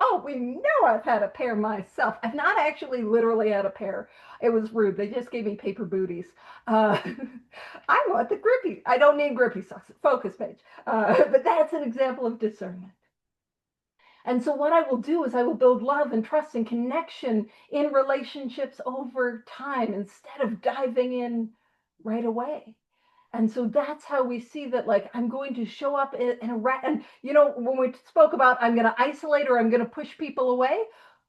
I've had a pair myself. I've not actually literally had a pair. It was rude. They just gave me paper booties. I want the grippy. I don't need grippy socks. Focus page. But that's an example of discernment. And so what I will do is I will build love and trust and connection in relationships over time instead of diving in right away. And so that's how we see that, like, I'm going to show up and when we spoke about I'm going to isolate or I'm going to push people away,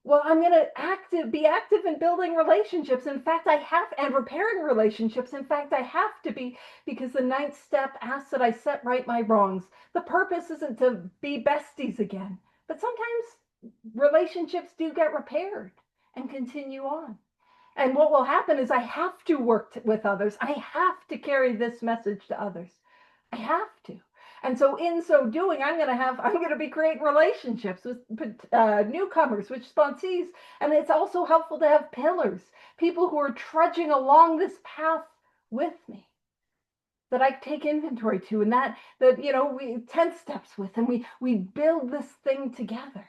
well, I'm going to be active in building relationships. In fact, and repairing relationships. In fact, I have to be, because the 9th step asks that I set right my wrongs. The purpose isn't to be besties again. But sometimes relationships do get repaired and continue on. And what will happen is I have to work with others. I have to carry this message to others. I have to. And so in so doing, I'm going to be creating relationships with newcomers, with sponsees. And it's also helpful to have pillars, people who are trudging along this path with me, that I take inventory to, and that we 10 steps with, and we build this thing together.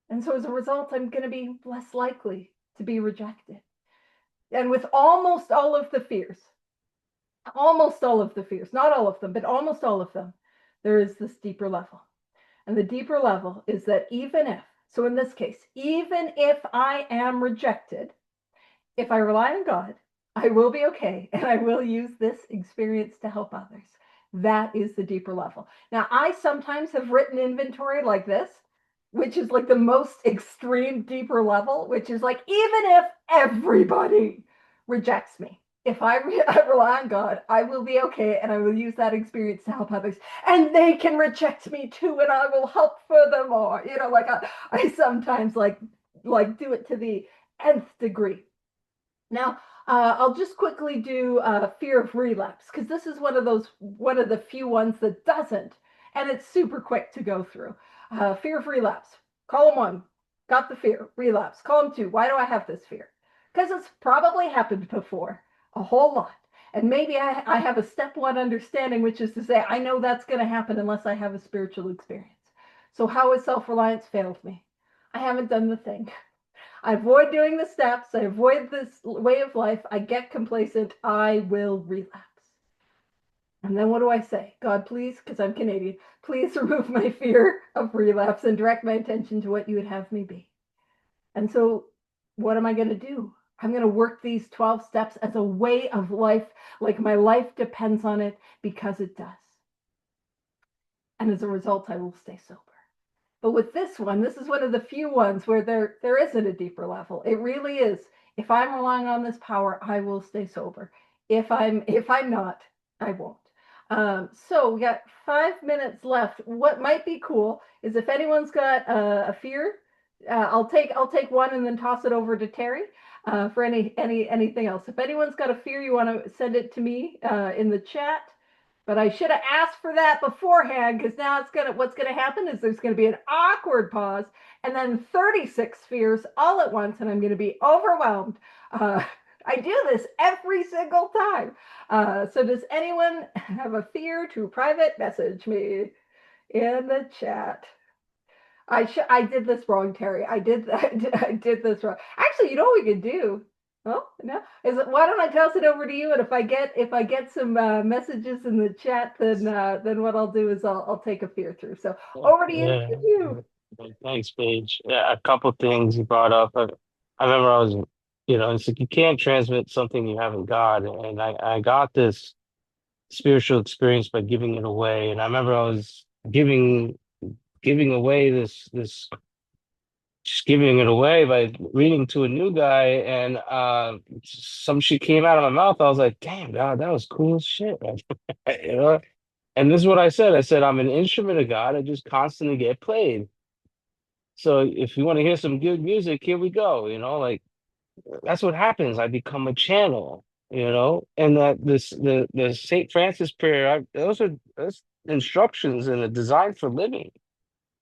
And so as a result, I'm going to be less likely to be rejected. And with almost all of the fears, not all of them, but almost all of them, there is this deeper level. And the deeper level is that So in this case, even if I am rejected, if I rely on God, I will be okay and I will use this experience to help others. That is the deeper level. Now, I sometimes have written inventory like this, which is like the most extreme, deeper level, which is like, even if everybody rejects me, if I rely on God, I will be okay and I will use that experience to help others. And they can reject me too, and I will help furthermore. Like I sometimes like do it to the nth degree. Now, I'll just quickly do fear of relapse because this is one of the few ones that doesn't, and it's super quick to go through. Fear of relapse. Column one, got the fear. Relapse. Column two, why do I have this fear? Because it's probably happened before, a whole lot. And maybe I have a step one understanding, which is to say, I know that's going to happen unless I have a spiritual experience. So, how has self reliance failed me? I haven't done the thing. I avoid doing the steps. I avoid this way of life. I get complacent. I will relapse. And then what do I say? God, please, because I'm Canadian, please remove my fear of relapse and direct my attention to what you would have me be. And so, what am I going to do? I'm going to work these 12 steps as a way of life, like my life depends on it, because it does. And as a result, I will stay sober. But with this one, this is one of the few ones where there isn't a deeper level. It really is. If I'm relying on this power, I will stay sober. If I'm not, I won't. So we got 5 minutes left. What might be cool is if anyone's got a fear, I'll take one and then toss it over to Terry for anything else. If anyone's got a fear, you want to send it to me in the chat. But I should have asked for that beforehand because now what's gonna happen is there's gonna be an awkward pause and then 36 fears all at once, and I'm gonna be overwhelmed. Uh, I do this every single time. So does anyone have a fear to private message me in the chat? I did this wrong, Terry. I did this wrong. Actually, you know what we could do? Oh no, is it? Why don't I toss it over to you? And if I get some messages in the chat, then what I'll do is I'll take a fear through. So over to you. Yeah. Thank you. Thanks, Paige. Yeah, a couple things you brought up. I remember it's like you can't transmit something you haven't got, and I got this spiritual experience by giving it away. And I remember I was giving away this just giving it away by reading to a new guy, and some shit came out of my mouth. I was like, "Damn, God, that was cool as shit." Man." You know? And this is what I said. I said, "I'm an instrument of God. I just constantly get played." So if you want to hear some good music, here we go. Like that's what happens. I become a channel. And that the Saint Francis prayer, those instructions and a design for living.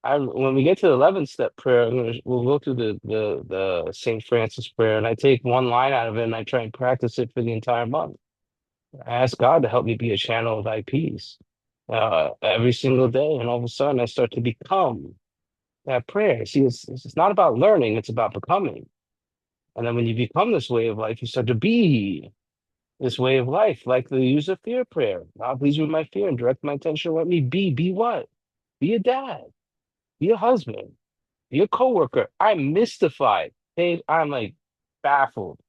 When we get to the 11th step prayer, we'll go through the Saint Francis prayer, and I take one line out of it and I try and practice it for the entire month. I ask God to help me be a channel of thy peace every single day, and all of a sudden I start to become that prayer. See, it's not about learning, it's about becoming. And then when you become this way of life, you start to be this way of life, like the use of fear prayer. God, please with my fear and direct my attention. Let me be. Be what? Be a dad. Be a husband. Be a coworker. I'm mystified. Hey, I'm like baffled.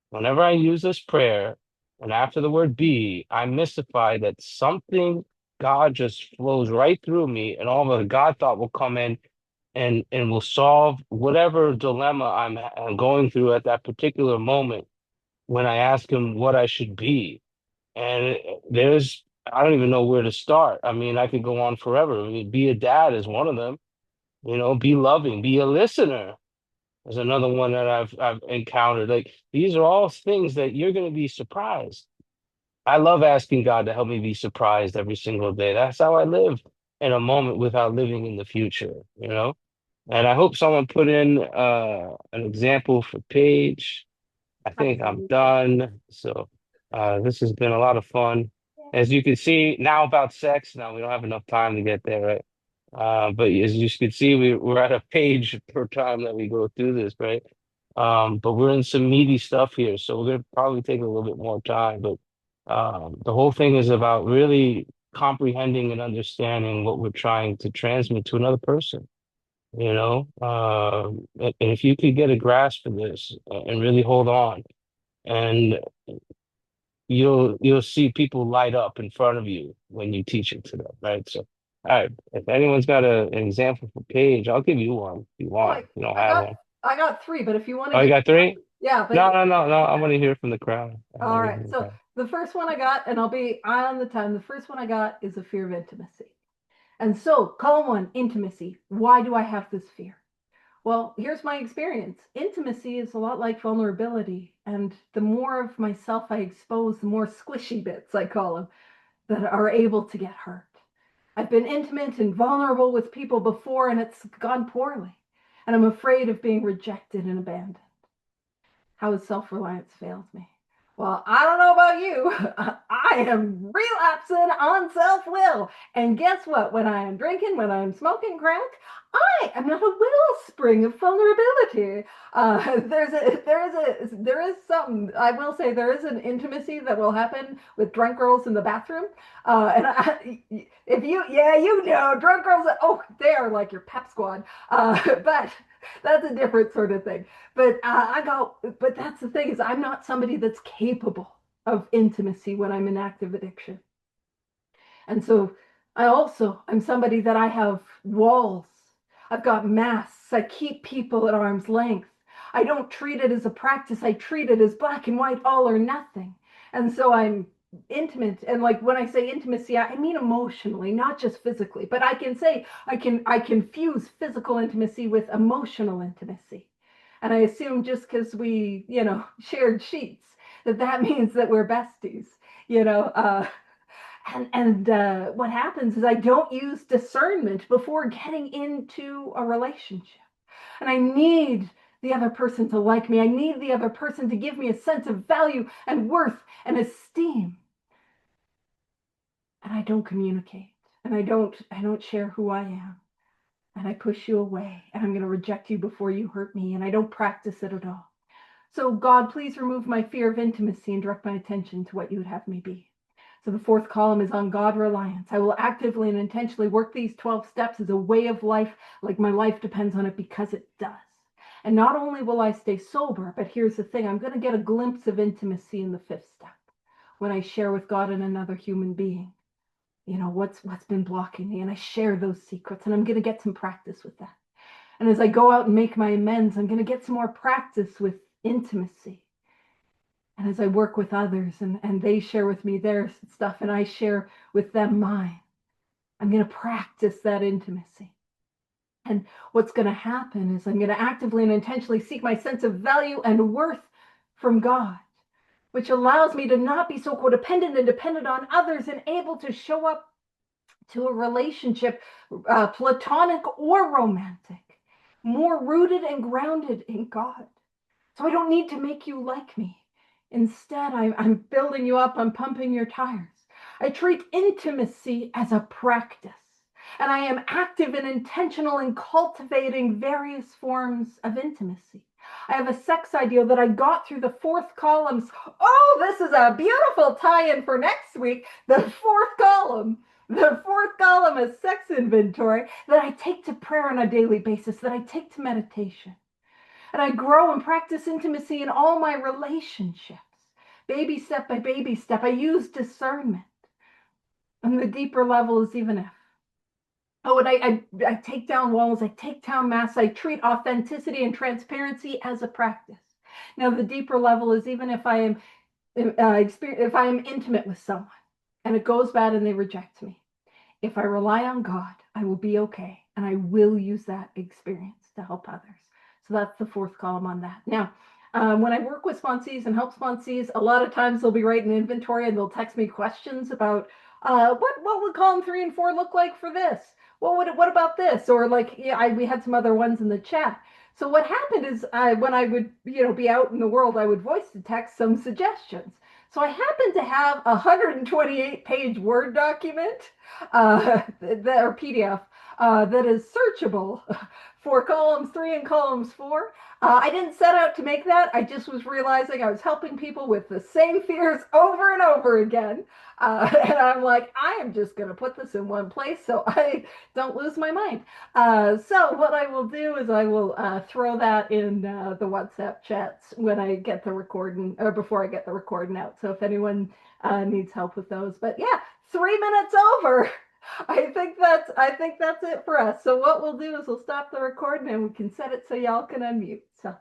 Whenever I use this prayer, and after the word be, I'm mystified that something God just flows right through me, and all of a God thought will come in and will solve whatever dilemma I'm going through at that particular moment when I ask him what I should be. And I don't even know where to start. I mean, I could go on forever. I mean, be a dad is one of them. Be loving, be a listener is another one that I've encountered. Like these are all things that you're going to be surprised. I love asking God to help me be surprised every single day. That's how I live in a moment without living in the future. And I hope someone put in an example for Paige. I think I'm Absolutely. done. So this has been a lot of fun. As you can see, now about sex. Now we don't have enough time to get there, right? But as you can see, we're at a page per time that we go through this, right? But we're in some meaty stuff here, so we're gonna probably take a little bit more time. But the whole thing is about really comprehending and understanding what we're trying to transmit to another person. you know. And if you could get a grasp of this and really hold on, and you'll see people light up in front of you when you teach it to them, right? So, all right, if anyone's got an example for Paige, I'll give you one if you Oh, want. You don't have one. I got three, but if you want to Oh, you hear, got three? yeah, but No, no, no, no. I want to hear from the crowd. I want all to hear right. from the So crowd. the first one I got, and I'll be eye on the time. The first one I got is a fear of intimacy. And so, column one, intimacy. Why do I have this fear? Well, here's my experience. Intimacy is a lot like vulnerability. And the more of myself I expose, the more squishy bits, I call them, that are able to get hurt. I've been intimate and vulnerable with people before, and it's gone poorly. And I'm afraid of being rejected and abandoned. How has self-reliance failed me? Well, I don't know about you. I am relapsing on self-will. And guess what? When I am drinking, when I am smoking crack, I am not a wellspring of vulnerability. There is something, I will say, there is an intimacy that will happen with drunk girls in the bathroom. If you, yeah, you know, drunk girls, oh, they are like your pep squad. But that's a different sort of thing. But that's the thing is I'm not somebody that's capable of intimacy when I'm in active addiction. And so I'm somebody that I have walls. I've got masks. I keep people at arm's length. I don't treat it as a practice. I treat it as black and white, all or nothing. And so I'm intimate. And like when I say intimacy, I mean emotionally, not just physically. But I can say I can fuse physical intimacy with emotional intimacy. And I assume just because we, shared sheets, that means that we're besties, you know. And what happens is I don't use discernment before getting into a relationship. And I need the other person to like me. I need the other person to give me a sense of value and worth and esteem. And I don't communicate. And I don't share who I am. And I push you away. And I'm going to reject you before you hurt me. And I don't practice it at all. So, God, please remove my fear of intimacy and direct my attention to what you would have me be. So, the fourth column is on God reliance. I will actively and intentionally work these 12 steps as a way of life, like my life depends on it, because it does. And not only will I stay sober, but here's the thing, I'm going to get a glimpse of intimacy in the fifth step when I share with God and another human being. What's been blocking me, and I share those secrets, and I'm going to get some practice with that. And as I go out and make my amends, I'm going to get some more practice with intimacy. And as I work with others and they share with me their stuff and I share with them mine, I'm going to practice that intimacy. And what's going to happen is I'm going to actively and intentionally seek my sense of value and worth from God, which allows me to not be so codependent and dependent on others and able to show up to a relationship, platonic or romantic, more rooted and grounded in God. So I don't need to make you like me. Instead, I'm building you up, I'm pumping your tires. I treat intimacy as a practice, and I am active and intentional in cultivating various forms of intimacy. I have a sex ideal that I got through the fourth columns. Oh, this is a beautiful tie in for next week. The fourth column. The fourth column is sex inventory that I take to prayer on a daily basis, that I take to meditation. And I grow and practice intimacy in all my relationships. Baby step by baby step, I use discernment. And the deeper level is even if. Oh, and I take down walls, I take down masks, I treat authenticity and transparency as a practice. Now, the deeper level is even if I am if I am intimate with someone and it goes bad and they reject me. If I rely on God, I will be okay. And I will use that experience to help others. So that's the fourth column on that. Now, when I work with sponsees and help sponsees, a lot of times they'll be writing inventory and they'll text me questions about what would column 3 and 4 look like for this? What about this? Or like, yeah, we had some other ones in the chat. So what happened is when I would be out in the world, I would voice to text some suggestions. So I happen to have a 128-page Word document or PDF that is searchable for columns 3 and columns 4. I didn't set out to make that. I just was realizing I was helping people with the same fears over and over again. And I'm like, I am just going to put this in one place so I don't lose my mind. So what I will do is I will throw that in the WhatsApp chats when I get the recording, or before I get the recording out. So if anyone needs help with those. But yeah, 3 minutes over. I think that's it for us. So what we'll do is we'll stop the recording and we can set it so y'all can unmute. So